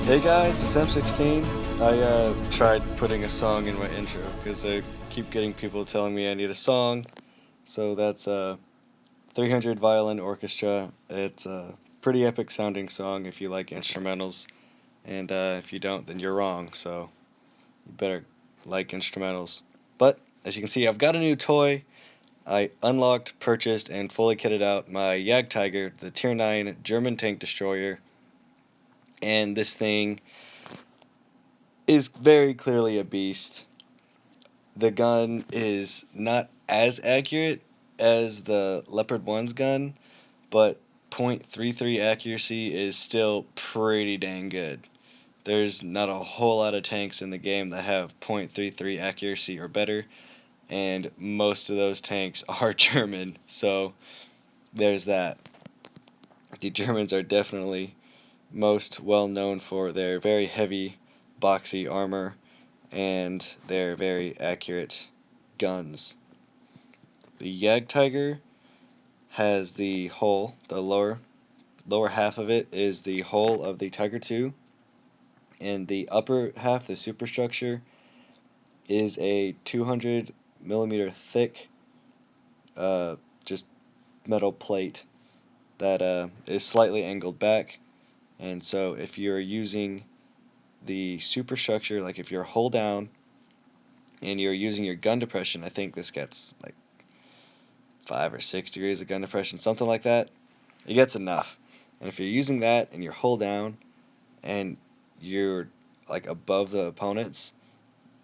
Hey guys, it's M16. I tried putting a song in my intro because I keep getting people telling me I need a song. So that's 300 Violin Orchestra. It's a pretty epic sounding song if you like instrumentals. And if you don't, then you're wrong. So you better like instrumentals. But as you can see, I've got a new toy. I unlocked, purchased, and fully kitted out my JagdTiger, the Tier 9 German tank destroyer. And this thing is very clearly a beast. The gun is not as accurate as the Leopard 1's gun, but .33 accuracy is still pretty dang good. There's not a whole lot of tanks in the game that have .33 accuracy or better, and most of those tanks are German, so there's that. The Germans are definitely most well known for their very heavy, boxy armor and their very accurate guns. The JagdTiger has the hull, the lower half of it is the hull of the Tiger II, and the upper half, the superstructure, is a 200 millimeter thick, just metal plate that is slightly angled back. And so if you're using the superstructure, like if you're hull down and you're using your gun depression, I think this gets like 5 or 6 degrees of gun depression, something like that. It gets enough. And if you're using that and you're hull down and you're like above the opponents,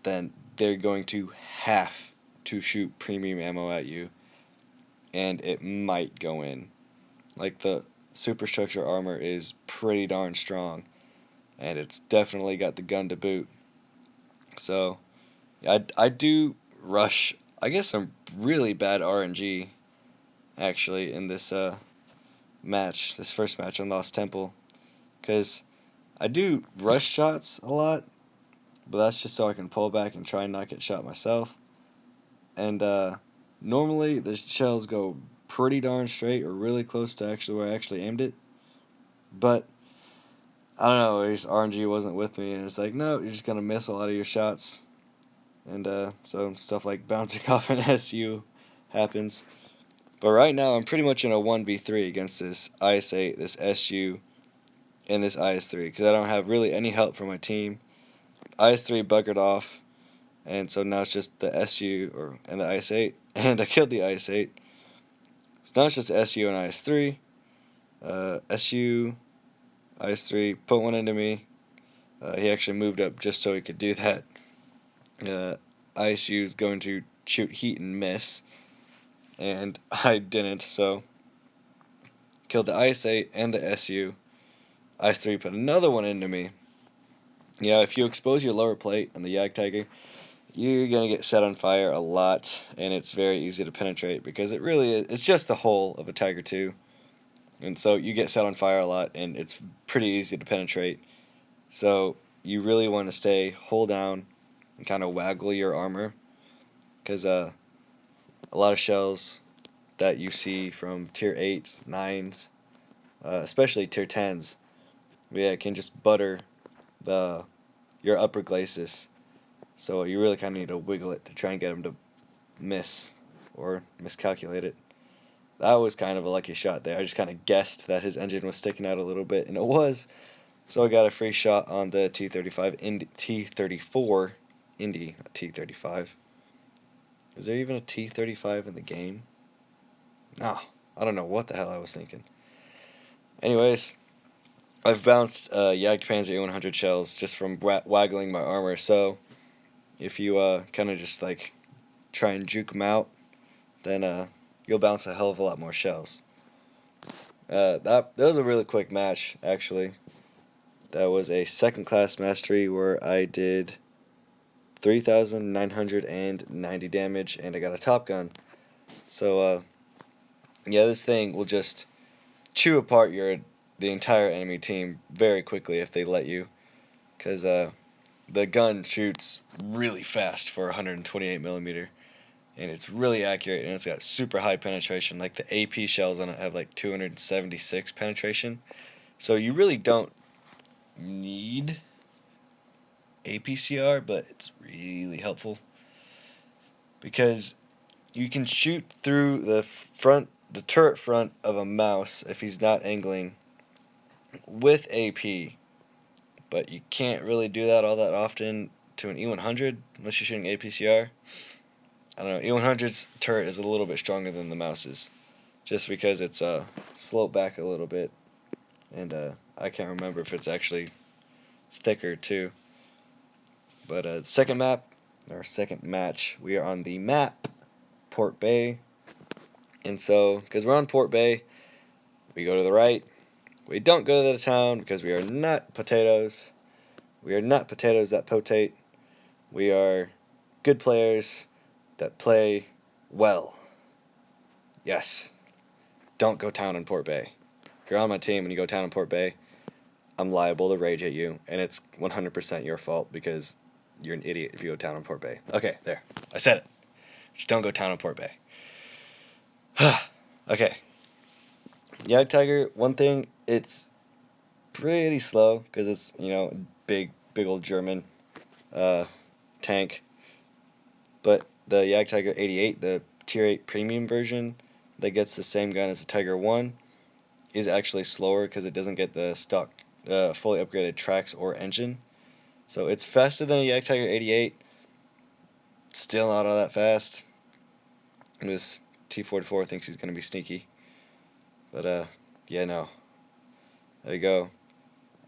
then they're going to have to shoot premium ammo at you, and it might go in. Like, the superstructure armor is pretty darn strong, and it's definitely got the gun to boot. So I do rush, I guess, some really bad RNG actually in this match, this first match on Lost Temple, because I do rush shots a lot, but that's just so I can pull back and try and not get shot myself. And normally the shells go pretty darn straight or really close to actually where I actually aimed it, but I don't know, his RNG wasn't with me, and it's like, no, you're just gonna miss a lot of your shots, and so stuff like bouncing off an SU happens. But right now I'm pretty much in a 1v3 against this IS-8, this SU, and this IS-3, because I don't have really any help from my team. IS-3 buggered off, and so now it's just the SU and the IS-8, and I killed the IS-8. So now it's just SU and IS-3. SU, IS-3, put one into me. He actually moved up just so he could do that. ISU is going to shoot heat and miss, and I didn't, so killed the IS-8 and the SU. IS-3 put another one into me. Yeah, if you expose your lower plate on the JagdTiger, you're going to get set on fire a lot, and it's very easy to penetrate because it really is, it's just the hull of a Tiger II. And so you get set on fire a lot, and it's pretty easy to penetrate. So you really want to stay hull down and kind of waggle your armor, because a lot of shells that you see from tier 8s, 9s, especially tier 10s, yeah, can just butter your upper glacis. So you really kind of need to wiggle it to try and get them to miss or miscalculate it. That was kind of a lucky shot there. I just kind of guessed that his engine was sticking out a little bit, and it was. So I got a free shot on the T34 Indy, not T35. Is there even a T35 in the game? No, I don't know what the hell I was thinking. Anyways, I've bounced Jagdpanzer A100 shells just from waggling my armor, so if you kind of just like try and juke them out, then you'll bounce a hell of a lot more shells. That was a really quick match, actually. That was a second class mastery where I did 3,990 damage, and I got a top gun. So yeah, this thing will just chew apart the entire enemy team very quickly if they let you, because the gun shoots really fast for 128 millimeter, and it's really accurate, and it's got super high penetration. Like, the AP shells on it have like 276 penetration, so you really don't need APCR, but it's really helpful because you can shoot through the turret front of a mouse if he's not angling with AP, but you can't really do that all that often to an E100 unless you're shooting APCR. I don't know, E100's turret is a little bit stronger than the mouse's, just because it's sloped back a little bit, and I can't remember if it's actually thicker too. But second match, we are on the map Port Bay, and so because we're on Port Bay, we go to the right. We don't go to the town because we are not potatoes. We are not potatoes that potate. We are good players that play well. Yes. Don't go town in Port Bay. If you're on my team and you go town in Port Bay, I'm liable to rage at you, and it's 100% your fault because you're an idiot if you go town in Port Bay. Okay, there. I said it. Just don't go town in Port Bay. Okay. JagdTiger, one thing, it's pretty slow because it's, big old German tank. But the JagdTiger 88, the Tier 8 premium version that gets the same gun as the Tiger 1, is actually slower because it doesn't get the stock fully upgraded tracks or engine. So it's faster than a JagdTiger 88. Still not all that fast. This T-44 thinks he's going to be sneaky. But, yeah, no. There you go.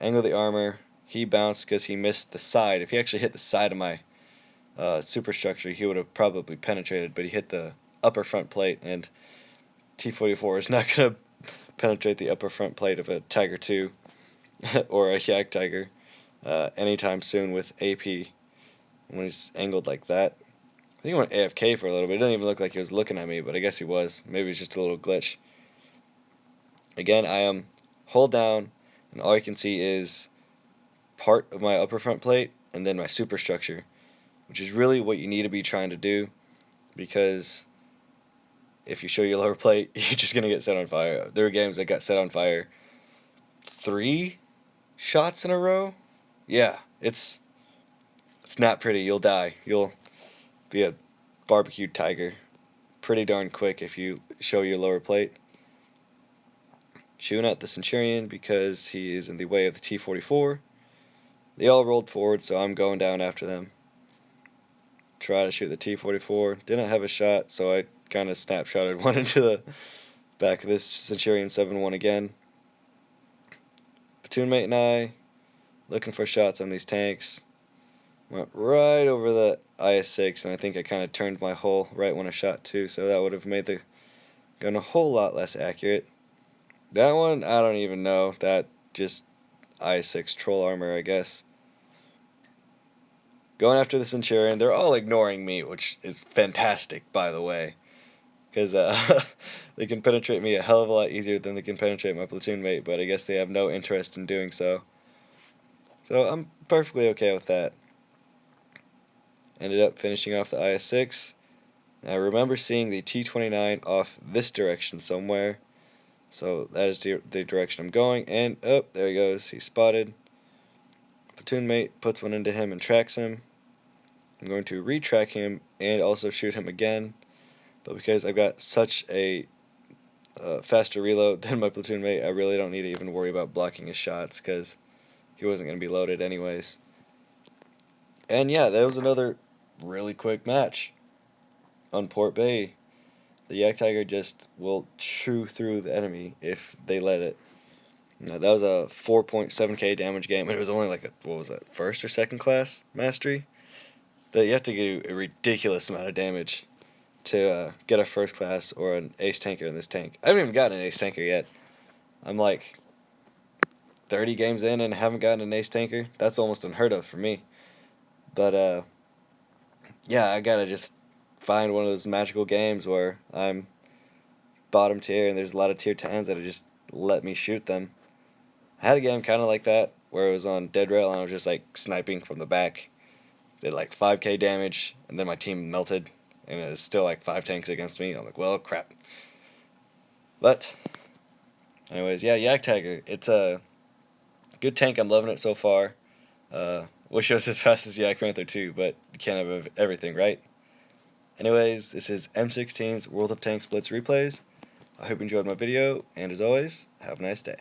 Angle the armor. He bounced because he missed the side. If he actually hit the side of my superstructure, he would have probably penetrated, but he hit the upper front plate, and T-44 is not going to penetrate the upper front plate of a Tiger 2 or a JagdTiger anytime soon with AP when he's angled like that. I think he went AFK for a little bit. It didn't even look like he was looking at me, but I guess he was. Maybe it's just a little glitch. Again, I am hold down, and all you can see is part of my upper front plate and then my superstructure, which is really what you need to be trying to do, because if you show your lower plate, you're just going to get set on fire. There were games that got set on fire 3 shots in a row. Yeah, it's not pretty. You'll die. You'll be a barbecued tiger pretty darn quick if you show your lower plate. Shooting at the Centurion because he is in the way of the T-44. They all rolled forward, so I'm going down after them. Try to shoot the T-44. Didn't have a shot, so I kind of snapshotted one into the back of this Centurion 7-1 again. Platoon mate and I, looking for shots on these tanks. Went right over the IS-6, and I think I kind of turned my hull right when I shot too, so that would have made the gun a whole lot less accurate. That one, I don't even know. That just IS-6 troll armor, I guess. Going after the Centurion. They're all ignoring me, which is fantastic, by the way. Because they can penetrate me a hell of a lot easier than they can penetrate my platoon mate, but I guess they have no interest in doing so. So I'm perfectly okay with that. Ended up finishing off the IS-6. I remember seeing the T-29 off this direction somewhere. So that is the direction I'm going. And, oh, there he goes. He's spotted. Platoon mate puts one into him and tracks him. I'm going to retrack him and also shoot him again. But because I've got such a faster reload than my platoon mate, I really don't need to even worry about blocking his shots because he wasn't going to be loaded anyways. And yeah, that was another really quick match on Port Bay. The JagdTiger just will chew through the enemy if they let it. That was a 4.7k damage game, and it was only like first or second class mastery? That you have to do a ridiculous amount of damage to get a first class or an ace tanker in this tank. I haven't even gotten an ace tanker yet. I'm like 30 games in and haven't gotten an ace tanker. That's almost unheard of for me. But yeah, I gotta just find one of those magical games where I'm bottom tier and there's a lot of tier 10s that just let me shoot them. I had a game kind of like that where it was on dead rail and I was just like sniping from the back. Did like 5k damage and then my team melted and it was still like 5 tanks against me. I'm like, well, crap. But anyways, yeah, JagdTiger, it's a good tank. I'm loving it so far. Wish it was as fast as Yak Panther 2, but you can't have everything, right? Anyways, this is M16's World of Tanks Blitz Replays. I hope you enjoyed my video, and as always, have a nice day.